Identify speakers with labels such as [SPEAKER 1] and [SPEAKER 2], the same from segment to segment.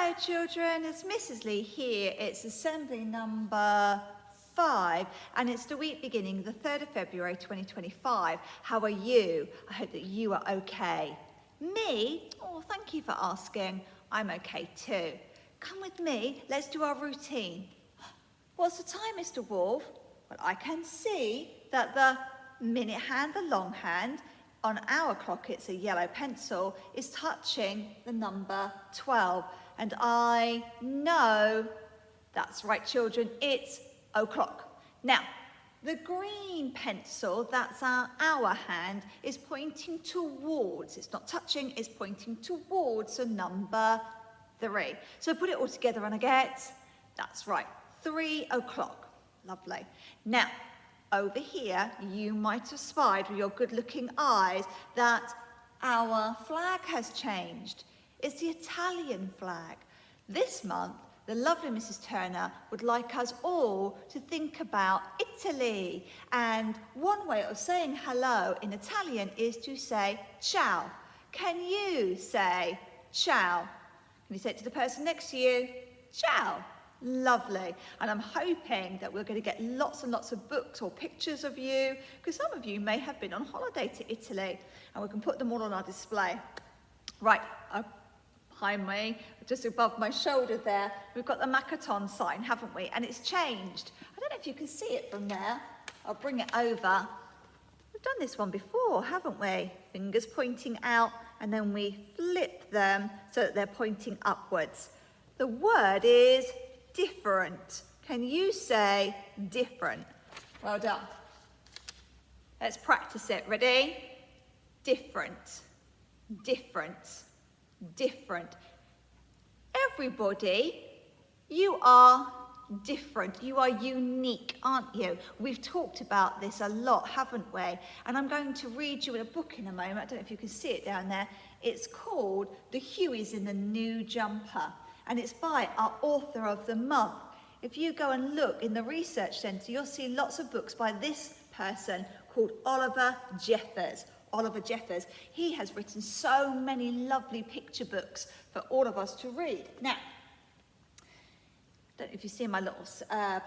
[SPEAKER 1] Hello children, it's Mrs. Lee here. It's assembly number 5 and it's the week beginning the 3rd of February 2025. How are you? I hope that you are okay. Me? Oh, thank you for asking. I'm okay too. Come with me, let's do our routine. What's the time, Mr. Wolf? Well, I can see that the minute hand, the long hand, on our clock, it's a yellow pencil, is touching the number 12. And I know, that's right children, it's o'clock. Now, the green pencil, that's our hour hand, is pointing towards, it's not touching, it's pointing towards the number 3. So put it all together and I get, that's right, 3 o'clock. Lovely. Now, over here, you might have spied with your good-looking eyes that our flag has changed. It's the Italian flag. This month, the lovely Mrs. Turner would like us all to think about Italy. And one way of saying hello in Italian is to say ciao. Can you say ciao? Can you say it to the person next to you? Ciao. Lovely. And I'm hoping that we're going to get lots and lots of books or pictures of you, because some of you may have been on holiday to Italy, and we can put them all on our display. Right, behind me, just above my shoulder there, we've got the Makaton sign, haven't we? And it's changed. I don't know if you can see it from there. I'll bring it over. We've done this one before, haven't we? Fingers pointing out, and then we flip them so that they're pointing upwards. The word is different. Can you say different? Well done. Let's practice it. Ready? Different, different, different. Everybody, you are different. You are unique, aren't you? We've talked about this a lot, haven't we? And I'm going to read you a book in a moment. I don't know if you can see it down there. It's called The Hueys in the New Jumper. And it's by our author of the month. If you go and look in the research centre, you'll see lots of books by this person called Oliver Jeffers. Oliver Jeffers. He has written so many lovely picture books for all of us to read. Now, I don't know if you see my little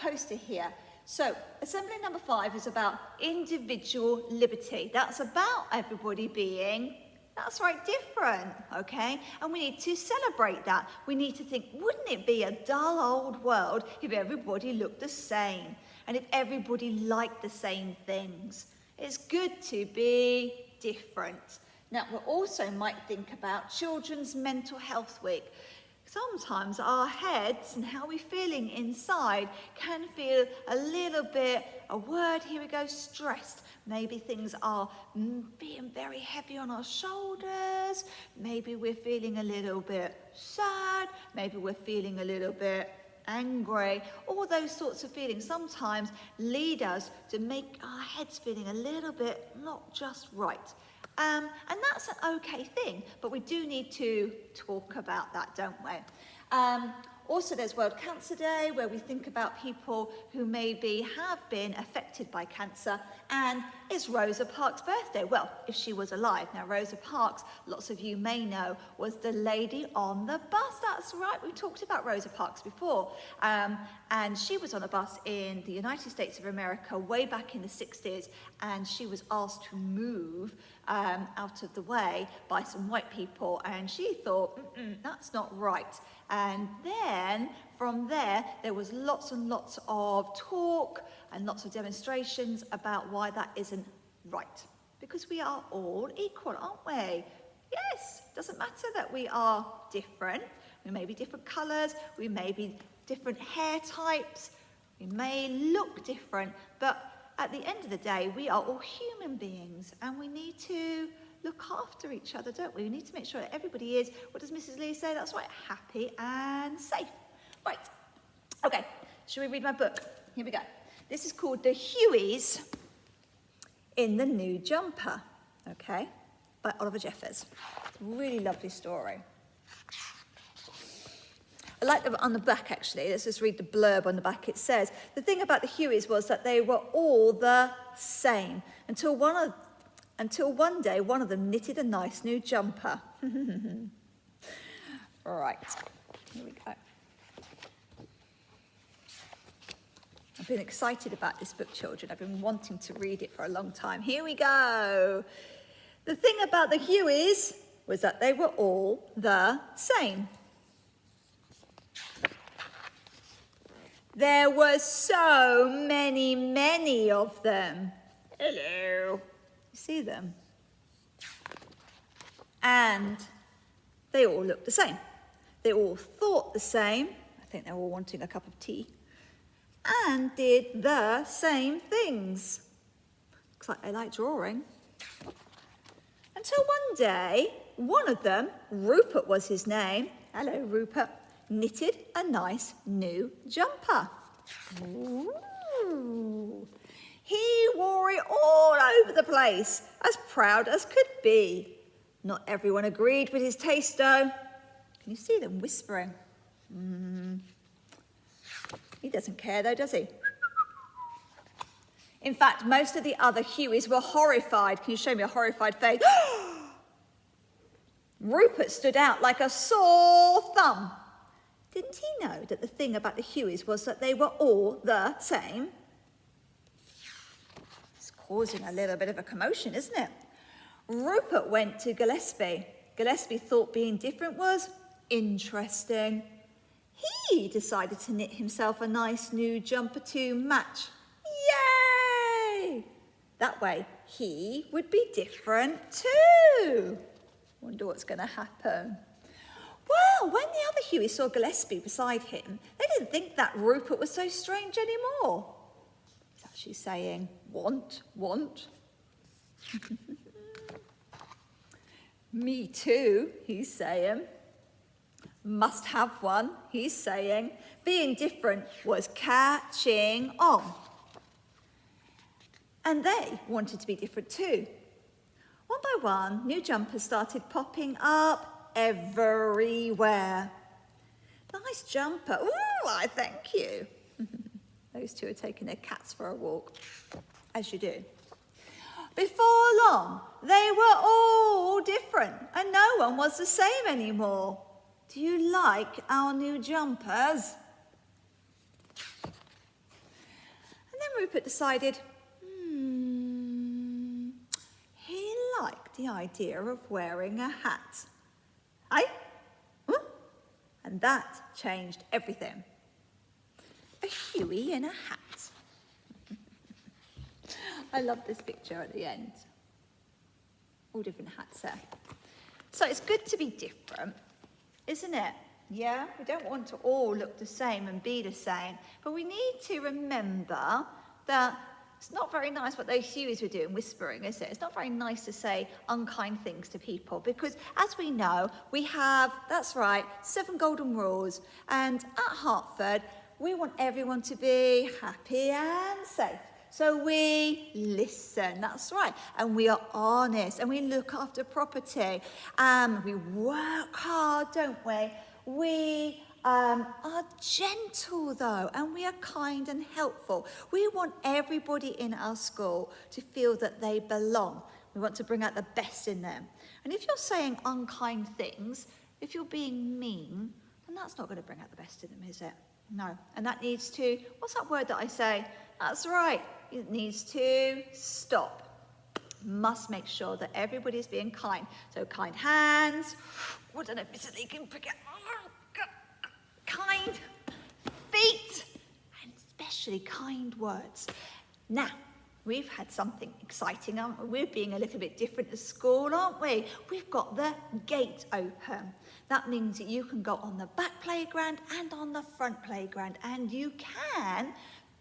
[SPEAKER 1] poster here. So, assembly number 5 is about individual liberty. That's about everybody being, that's right, different, okay? And we need to celebrate that. We need to think, wouldn't it be a dull old world if everybody looked the same and if everybody liked the same things? It's good to be different. Now, we also might think about Children's Mental Health Week. Sometimes our heads and how we're feeling inside can feel a little bit, a word, here we go, stressed. Maybe things are being very heavy on our shoulders. Maybe we're feeling a little bit sad. Maybe we're feeling a little bit angry. All those sorts of feelings sometimes lead us to make our heads feeling a little bit not just right. And that's an okay thing, but we do need to talk about that, don't we? Also, there's World Cancer Day, where we think about people who maybe have been affected by cancer, and it's Rosa Parks' birthday. Well, if she was alive. Now, Rosa Parks, lots of you may know, was the lady on the bus. That's right, we talked about Rosa Parks before. And she was on a bus in the United States of America way back in the 60s, and she was asked to move out of the way by some white people, and she thought, that's not right. And then from there was lots and lots of talk and lots of demonstrations about why that isn't right, because we are all equal, aren't we? Yes, doesn't matter that we are different. We may be different colours, we may be different hair types, we may look different, but at the end of the day, we are all human beings, and we need to look after each other, don't we? We need to make sure that everybody is, what does Mrs. Lee say? That's right, happy and safe. Right, okay, shall we read my book? Here we go. This is called The Hueys in the New Jumper, okay, by Oliver Jeffers. Really lovely story. I like them on the back, actually. Let's just read the blurb on the back. It says, the thing about the Hueys was that they were all the same until one day one of them knitted a nice new jumper. Right. Here we go. I've been excited about this book, children. I've been wanting to read it for a long time. Here we go. The thing about the Hueys was that they were all the same. There were so many of them. Hello. You see them? And they all looked the same. They all thought the same. I think they were all wanting a cup of tea. And did the same things. Looks like they like drawing. Until one day, one of them, Rupert was his name, hello Rupert, knitted a nice new jumper. Ooh. He wore it all over the place, as proud as could be. Not everyone agreed with his taste though. Can you see them whispering? He doesn't care though, does he? In fact, most of the other Hueys were horrified. Can you show me a horrified face? Rupert stood out like a sore thumb. Didn't he know that the thing about the Hueys was that they were all the same? It's causing a little bit of a commotion, isn't it? Rupert went to Gillespie. Gillespie thought being different was interesting. He decided to knit himself a nice new jumper to match. Yay! That way he would be different too. Wonder what's going to happen. Well, when the other Huey saw Gillespie beside him, they didn't think that Rupert was so strange anymore. He's actually saying, want. Me too, he's saying. Must have one, he's saying. Being different was catching on. And they wanted to be different too. One by one, new jumpers started popping up everywhere. Nice jumper. Ooh, I thank you. Those two are taking their cats for a walk, as you do. Before long, they were all different and no one was the same anymore. Do you like our new jumpers? And then Rupert decided, he liked the idea of wearing a hat. And that changed everything. A Huey in a hat. I love this picture at the end. All different hats there. So it's good to be different, isn't it? Yeah, we don't want to all look the same and be the same, but we need to remember that it's not very nice what those Hueys were doing, whispering, is it? It's not very nice to say unkind things to people because, as we know, we have, that's right, 7 golden rules. And at Hertford, we want everyone to be happy and safe. So we listen, that's right, and we are honest, and we look after property, and we work hard, don't we? We are gentle though, and we are kind and helpful. We want everybody in our school to feel that they belong. We want to bring out the best in them. And if you're saying unkind things, if you're being mean, then that's not going to bring out the best in them, is it? No, and that needs to, what's that word that I say? That's right, it needs to stop. Must make sure that everybody's being kind. So kind hands, I don't know if Mrs. Lee can pick it. Kind feet, and especially kind words. Now, we've had something exciting, aren't we? We're being a little bit different at school, aren't we? We've got the gate open. That means that you can go on the back playground and on the front playground, and you can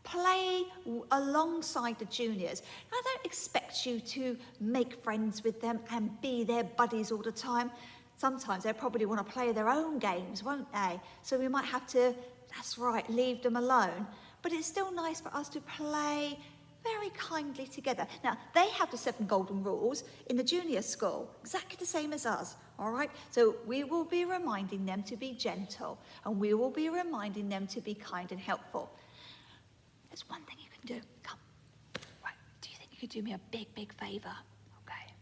[SPEAKER 1] play alongside the juniors. Now, I don't expect you to make friends with them and be their buddies all the time. Sometimes they probably want to play their own games, won't they? So we might have to, that's right, leave them alone. But it's still nice for us to play very kindly together. Now, they have the 7 golden rules in the junior school, exactly the same as us, all right? So we will be reminding them to be gentle, and we will be reminding them to be kind and helpful. There's one thing you can do. Come. Right, do you think you could do me a big favour? Okay.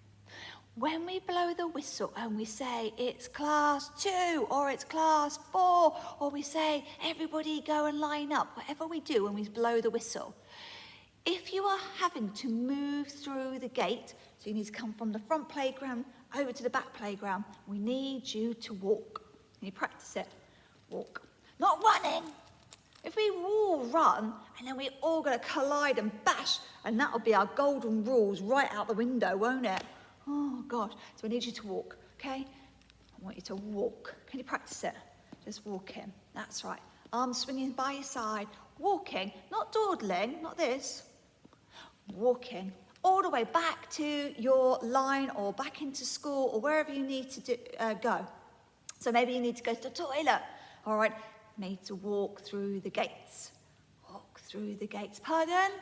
[SPEAKER 1] When we blow the whistle and we say it's class 2 or it's class 4, or we say everybody go and line up, whatever we do when we blow the whistle, if you are having to move through the gate, so you need to come from the front playground over to the back playground, we need you to walk. Can you practice it? Walk. Not running. If we all run and then we're all going to collide and bash, and that'll be our golden rules right out the window, won't it? Oh, God. So we need you to walk, okay? I want you to walk. Can you practice it? Just walking. That's right. Arms swinging by your side. Walking, not dawdling, not this. Walking all the way back to your line or back into school or wherever you need to go. So maybe you need to go to the toilet. All right, need to walk through the gates. Walk through the gates. Pardon?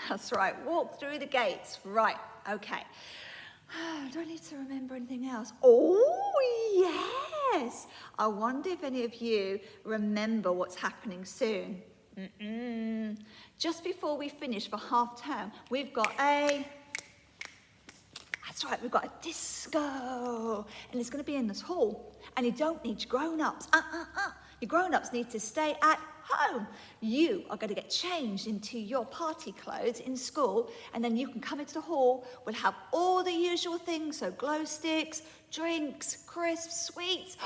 [SPEAKER 1] That's right, walk through the gates. Right, okay. Do I need to remember anything else? Oh, yes. I wonder if any of you remember what's happening soon. Just before we finish for half term, we've got that's right, we've got a disco. And it's going to be in this hall. And you don't need your grown-ups. Your grown-ups need to stay at home. You are going to get changed into your party clothes in school, and then you can come into the hall. We'll have all the usual things, so glow sticks, drinks, crisps, sweets,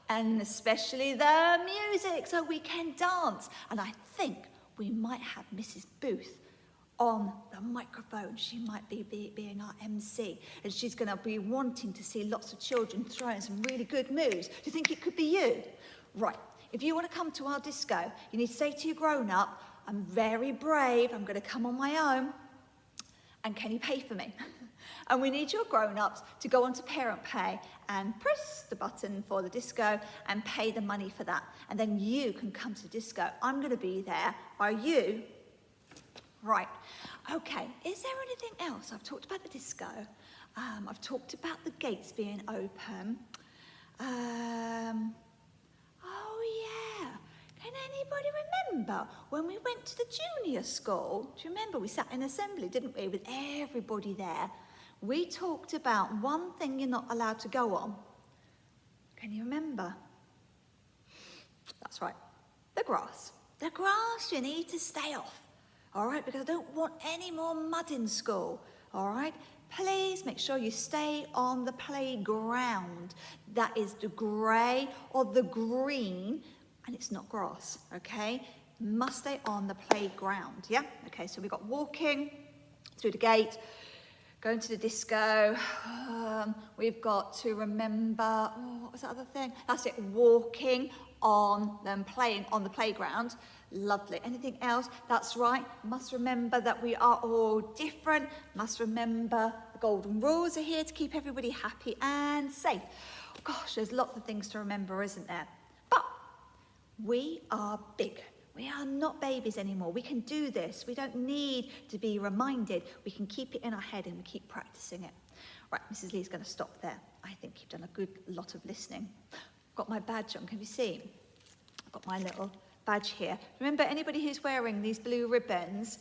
[SPEAKER 1] and especially the music, so we can dance. And I think we might have Mrs. Booth on the microphone. She might be being our MC, and she's going to be wanting to see lots of children throwing some really good moves. Do you think it could be you? Right. If you want to come to our disco, you need to say to your grown-up, I'm very brave, I'm going to come on my own, and can you pay for me? And we need your grown-ups to go onto Parent Pay and press the button for the disco and pay the money for that. And then you can come to the disco. I'm going to be there. Are you? Right. Okay. Is there anything else? I've talked about the disco. I've talked about the gates being open. Oh, yeah. Can anybody remember when we went to the junior school? Do you remember we sat in assembly, didn't we, with everybody there? We talked about one thing you're not allowed to go on. Can you remember? That's right. The grass. The grass you need to stay off. All right, because I don't want any more mud in school. All right? Please make sure you stay on the playground. That is the grey or the green, and it's not grass, okay? Must stay on the playground, yeah? Okay, so we've got walking through the gate, going to the disco. We've got to remember, what was that other thing? That's it, walking on them, playing on the playground. Lovely. Anything else? That's right. Must remember that we are all different. Must remember the golden rules are here to keep everybody happy and safe. Gosh, there's lots of things to remember, isn't there? But we are big. We are not babies anymore. We can do this. We don't need to be reminded. We can keep it in our head and we keep practicing it. Right, Mrs. Lee's going to stop there. I think you've done a good lot of listening. I've got my badge on. Can you see? I've got my little badge here. Remember, anybody who's wearing these blue ribbons,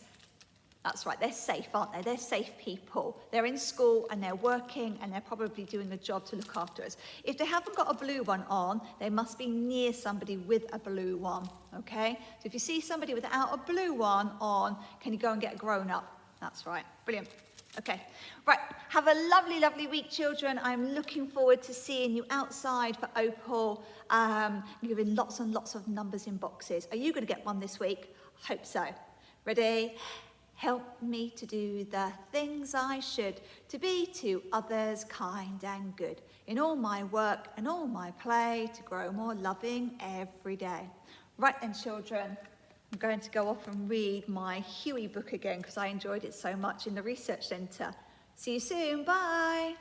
[SPEAKER 1] that's right, they're safe, aren't they? They're safe people. They're in school and they're working and they're probably doing a job to look after us. If they haven't got a blue one on, they must be near somebody with a blue one, okay? So if you see somebody without a blue one on, can you go and get a grown-up? That's right, brilliant. Okay, right, have a lovely, lovely week, children. I'm looking forward to seeing you outside for Opal. You're giving lots and lots of numbers in boxes. Are you going to get one this week? Hope so. Ready? Help me to do the things I should, to be to others kind and good, in all my work and all my play, to grow more loving every day. Right then, children. I'm going to go off and read my Huey book again because I enjoyed it so much in the research centre. See you soon. Bye.